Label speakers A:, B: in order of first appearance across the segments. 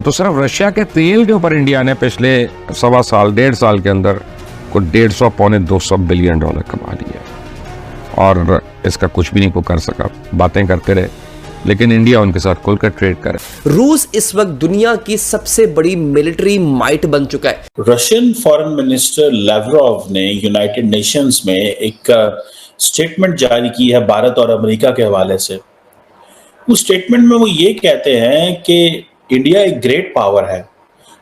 A: तो सिर्फ रशिया के तेल के ऊपर इंडिया ने पिछले 1.25 साल के अंदर को 150 पौने 200 बिलियन डॉलर कमा लिया और इसका कुछ भी नहीं को कर सका। बातें करते रहे, लेकिन इंडिया उनके साथ खुलकर ट्रेड करे।
B: रूस इस वक्त दुनिया की सबसे बड़ी मिलिट्री माइट बन चुका है।
C: रशियन फॉरेन मिनिस्टर लावरोव ने यूनाइटेड नेशंस में एक स्टेटमेंट जारी की है भारत और अमेरिका के हवाले से। उस स्टेटमेंट में वो ये कहते हैं कि इंडिया एक ग्रेट पावर है,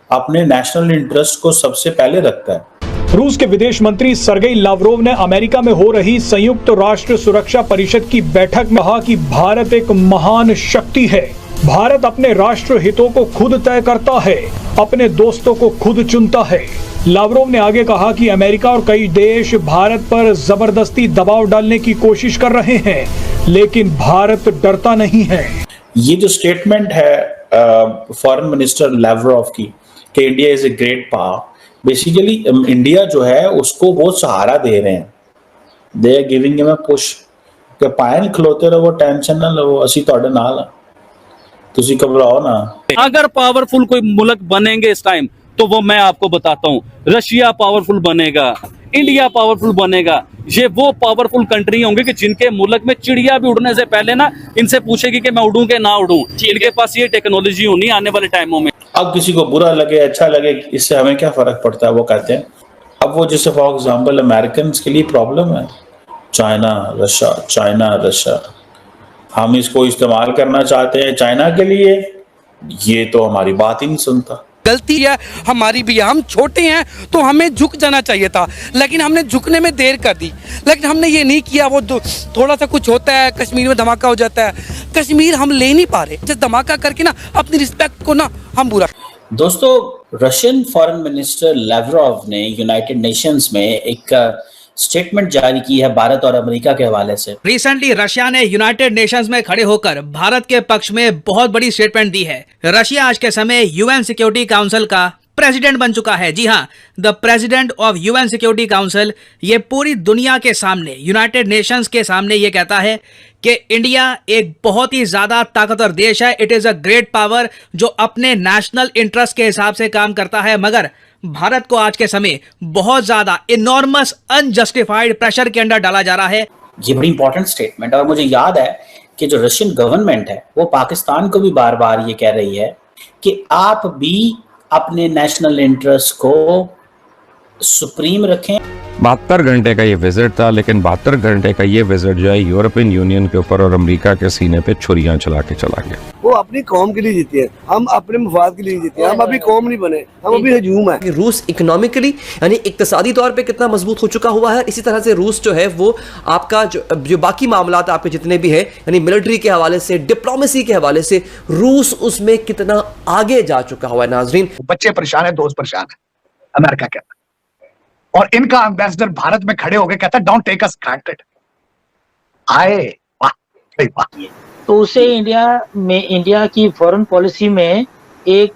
C: अपने नेशनल इंटरेस्ट को सबसे पहले रखता है।
D: रूस के विदेश मंत्री सर्गेई लावरोव ने अमेरिका में हो रही संयुक्त राष्ट्र सुरक्षा परिषद की बैठक में कहा कि भारत एक महान शक्ति है। भारत अपने राष्ट्र हितों को खुद तय करता है, अपने दोस्तों को खुद चुनता है। लावरोव ने आगे कहा कि अमेरिका और कई देश भारत पर जबरदस्ती दबाव डालने की कोशिश कर रहे हैं, लेकिन भारत डरता नहीं है।
C: ये जो स्टेटमेंट है फॉरेन मिनिस्टर लावरोव की कि India is a great power, basically India जो है उसको वो सहारा दे रहे हैं। They are giving him a push कि पायल खलोते रहो, टेंशन ना लो, असी तुहाडे नाल हां, तुसी घबराओ ना।
E: अगर पावरफुल कोई मुल्क बनेंगे इस टाइम तो वो मैं आपको बताता हूँ, रशिया पावरफुल बनेगा, इंडिया पावरफुल बनेगा। ये वो पावरफुल कंट्री होंगे कि जिनके मुल्क में चिड़िया भी उड़ने से पहले ना इनसे पूछेगी कि मैं उड़ूं कि ना उड़ूं। इनके पास ये टेक्नोलॉजी होनी आने वाले टाइमों में।
C: अब किसी को बुरा लगे अच्छा लगे, इससे हमें क्या फर्क पड़ता है, वो कहते हैं। अब वो जैसे फॉर एग्जांपल अमेरिकन के लिए प्रॉब्लम है चाइना रशिया, हम इसको इस्तेमाल करना चाहते हैं चाइना के लिए, ये तो हमारी बात ही नहीं सुनता।
F: गलती है हमारी भी, हम छोटे हैं तो हमें झुक जाना चाहिए था, लेकिन हमने झुकने में देर कर दी। लेकिन हमने ये नहीं किया, वो थोड़ा सा कुछ होता है, कश्मीर में धमाका हो जाता है, कश्मीर हम ले नहीं पा रहे, जब धमाका करके ना अपनी रिस्पेक्ट को ना हम बुरा।
C: दोस्तों, रशियन फॉरेन मिनिस्टर लावरोव ने यूनाइटेड नेशंस में एक स्टेटमेंट जारी की है भारत और अमेरिका के हवाले से।
G: रिसेंटली रशिया ने यूनाइटेड नेशंस में खड़े होकर भारत के पक्ष में बहुत बड़ी स्टेटमेंट दी है। रशिया आज के समय यूएन सिक्योरिटी काउंसिल का प्रेसिडेंट बन चुका है। जी हाँ, the president of UN security council. ये पूरी दुनिया के सामने, यूनाइटेड नेशंस के सामने ये कहता है कि इंडिया एक बहुत ही ज्यादा ताकतवर देश है। It is a great power जो अपने नेशनल इंटरेस्ट के हिसाब से काम करता है, मगर भारत को आज के समय बहुत ज्यादा इनॉर्मस अनजस्टिफाइड प्रेशर के अंदर डाला जा रहा है।
C: ये बड़ी इंपॉर्टेंट स्टेटमेंट है और मुझे याद है कि जो रशियन गवर्नमेंट है वो पाकिस्तान को भी बार बार ये कह रही है कि आप भी अपने नेशनल इंटरेस्ट को सुप्रीम रखें।
A: 72 घंटे का ये विजिट था, लेकिन 72 घंटे का ये विजिट जो है यूरोपियन यूनियन के ऊपर और अमेरिका के सीने पे छुरियां चला के चला गया।
H: वो अपनी कौम के लिए जीती है, हम अपने मफाद के लिए जीते हैं। हम अभी कौम नहीं बने, हम अभी हजूम है।
B: रूस इकोनॉमिकली यानी इक्तिसादी तौर पे कितना मजबूत हो चुका हुआ है, इसी तरह से रूस जो है वो आपका जो बाकी मामलात आपके जितने भी हैं, यानी मिलिट्री के हवाले से, डिप्लोमेसी के हवाले से, रूस उसमें कितना आगे जा चुका हुआ है। नाजरीन,
I: बच्चे परेशान है, दोस्त परेशान है अमेरिका के अंदर, और इनका एम्बेसडर भारत में खड़े होकर कहता है डोंट टेक अस ग्रांटेड। आए वाह वाह।
J: तो उससे इंडिया की फॉरेन पॉलिसी में एक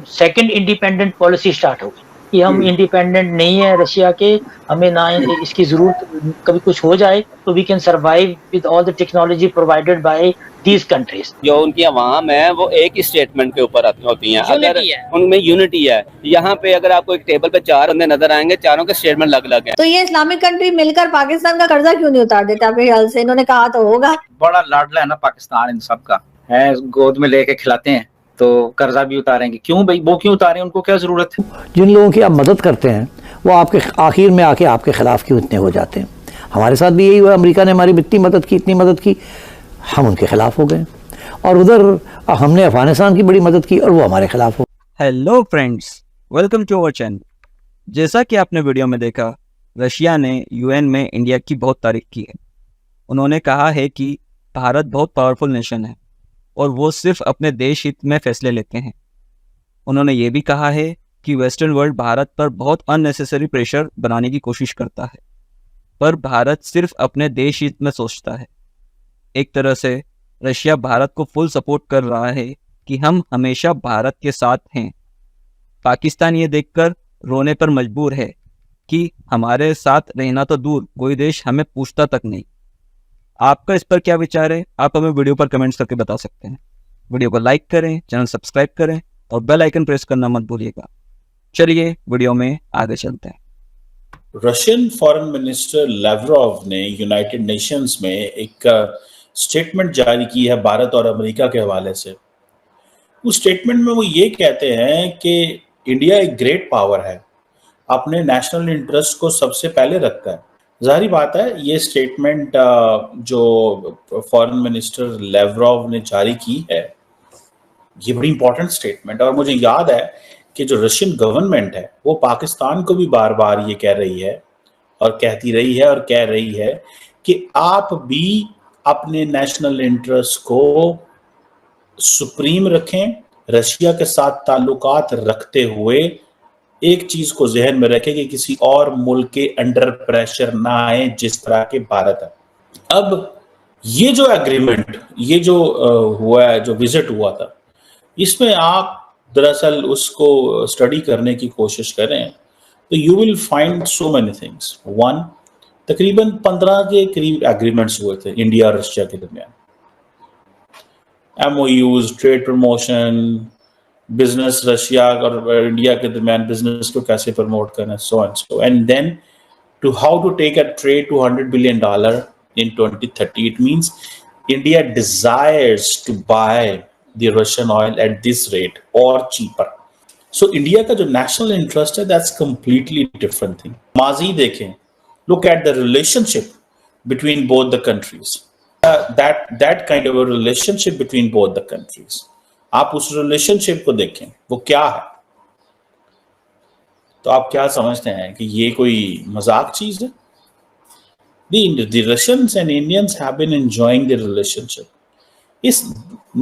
J: सेकंड इंडिपेंडेंट पॉलिसी स्टार्ट होगी कि हम इंडिपेंडेंट नहीं है रशिया के, हमें ना इसकी जरूरत, कभी कुछ हो जाए तो we can survive with all the technology provided by these countries.
E: जो उनकी अवाम है वो एक ही स्टेटमेंट के ऊपर होती हैं, अगर उनमें यूनिटी है। यहाँ पे अगर आपको एक टेबल पे 4 बंदे नजर आएंगे, चारों के स्टेटमेंट अलग अलग है।
K: तो ये इस्लामिक कंट्री मिलकर पाकिस्तान का कर्जा क्यों नहीं उतार देता? आपके ख्याल से इन्होंने कहा तो होगा।
L: बड़ा लाडला है ना पाकिस्तान इन सब का, है गोद में लेके खिलाते हैं तो कर्जा भी उतारेंगे। क्यों भाई, वो क्यों उतारे, उनको क्या जरूरत है?
M: जिन लोगों की आप मदद करते हैं वो आपके आखिर में आके आपके खिलाफ क्यों इतने हो जाते हैं? हमारे साथ भी यही हुआ, अमेरिका ने हमारी इतनी मदद की, हम उनके खिलाफ हो गए, और उधर हमने अफगानिस्तान की बड़ी मदद की और वो हमारे खिलाफ हो।
N: Hello friends, welcome to our channel. जैसा कि आपने वीडियो में देखा, रशिया ने यूएन में इंडिया की बहुत तारीफ की है। उन्होंने कहा है कि भारत बहुत पावरफुल नेशन है और वो सिर्फ अपने देश हित में फैसले लेते हैं। उन्होंने ये भी कहा है कि वेस्टर्न वर्ल्ड भारत पर बहुत अननेसेसरी प्रेशर बनाने की कोशिश करता है, पर भारत सिर्फ अपने देश हित में सोचता है। एक तरह से रशिया भारत को फुल सपोर्ट कर रहा है कि हम हमेशा भारत के साथ हैं। पाकिस्तान ये देखकर रोने पर मजबूर है कि हमारे साथ रहना तो दूर, कोई देश हमें पूछता तक नहीं। आपका इस पर क्या विचार है? आप हमें वीडियो पर कमेंट्स करके बता सकते हैं। वीडियो को लाइक करें, चैनल सब्सक्राइब करें और बेल आइकन प्रेस करना मत भूलिएगा। चलिए वीडियो में आगे चलते हैं।
C: रशियन फॉरेन मिनिस्टर लेवरोव ने यूनाइटेड नेशंस में एक स्टेटमेंट जारी की है भारत और अमेरिका के हवाले से। उस स्टेटमेंट में वो ये कहते हैं कि इंडिया एक ग्रेट पावर है, अपने नेशनल इंटरेस्ट को सबसे पहले रखता है। जाहिर बात है, ये स्टेटमेंट जो फॉरेन मिनिस्टर लेवरोव ने जारी की है, ये बड़ी इंपॉर्टेंट स्टेटमेंट है। और मुझे याद है कि जो रशियन गवर्नमेंट है वो पाकिस्तान को भी बार बार ये कह रही है और कहती रही है और कह रही है कि आप भी अपने नेशनल इंटरेस्ट को सुप्रीम रखें, रशिया के साथ ताल्लुकात रखते हुए एक चीज को जहन में रखें कि किसी और मुल्क के अंडर प्रेशर ना आए जिस तरह के भारत है। अब ये जो एग्रीमेंट, ये जो हुआ है, जो विजिट हुआ था, इसमें आप दरअसल उसको स्टडी करने की कोशिश करें तो you will find so many things. One, तकरीबन 15 के करीब एग्रीमेंट्स हुए थे इंडिया और रशिया के दरमियान। MOUs, trade promotion, business Russia और इंडिया के दरमियान बिजनेस को कैसे प्रमोट करना, so and so, and then to how to take a trade to $100 billion in 2030. It means India desires to buy the Russian oil at this rate or cheaper. So India का जो national interest है, that's completely different thing. माजी देखें, look at the relationship between both the countries. That kind of a relationship between both the countries. आप उस relationship को देखें, वो क्या है? तो आप क्या समझते हैं कि ये कोई मजाक चीज है? The Russians and Indians have been enjoying the relationship.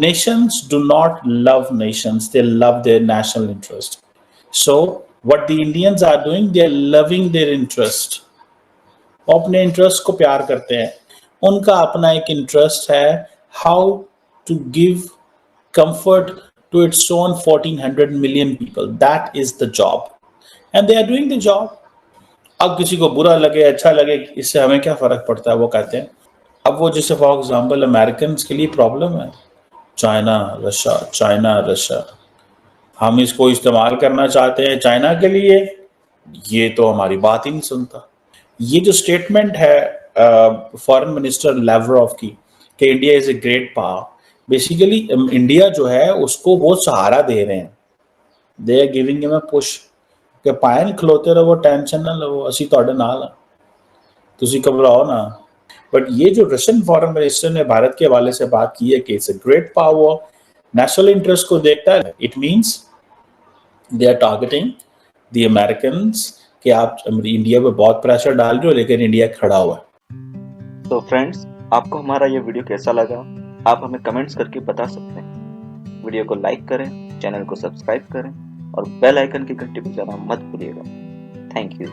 C: Nations do not love nations, they love their national interest. So what the Indians are doing, they are loving their interest. वो अपने इंटरेस्ट को प्यार करते हैं। उनका अपना एक interest है, how to give comfort to its own 1400 million people. That is the job. And they are doing the job. अब किसी को बुरा लगे अच्छा लगे, इससे हमें क्या फर्क पड़ता है, वो कहते हैं। अब वो जैसे फॉर एग्जांपल अमेरिकन के लिए प्रॉब्लम है चाइना रशिया, हम इसको इस्तेमाल करना चाहते हैं चाइना के लिए, ये तो हमारी बात ही नहीं सुनता। ये जो स्टेटमेंट है फॉरेन मिनिस्टर लेवरोव की कि India is a great power, basically India जो है उसको वो सहारा दे रहे हैं, they are giving him a push कि पायल खलोते रहो, टेंशन ना लो, असी तुहाडे नाल हां, तुसी घबराओ ना। बट ये जो रशियन फॉरेन मिनिस्टर ने भारत के हवाले से बात की है कि it's a great power, national interest को देखता है, it means they are targeting the Americans कि आप इंडिया पे बहुत प्रेशर डाल रहे हो लेकिन इंडिया खड़ा हुआ है।
O: तो फ्रेंड्स, आपको हमारा ये वीडियो कैसा लगा आप हमें कमेंट्स करके बता सकते हैं। वीडियो को लाइक करें, चैनल को सब्सक्राइब करें और बेल आइकन की घंटी बजाना मत भूलिएगा। Thank you.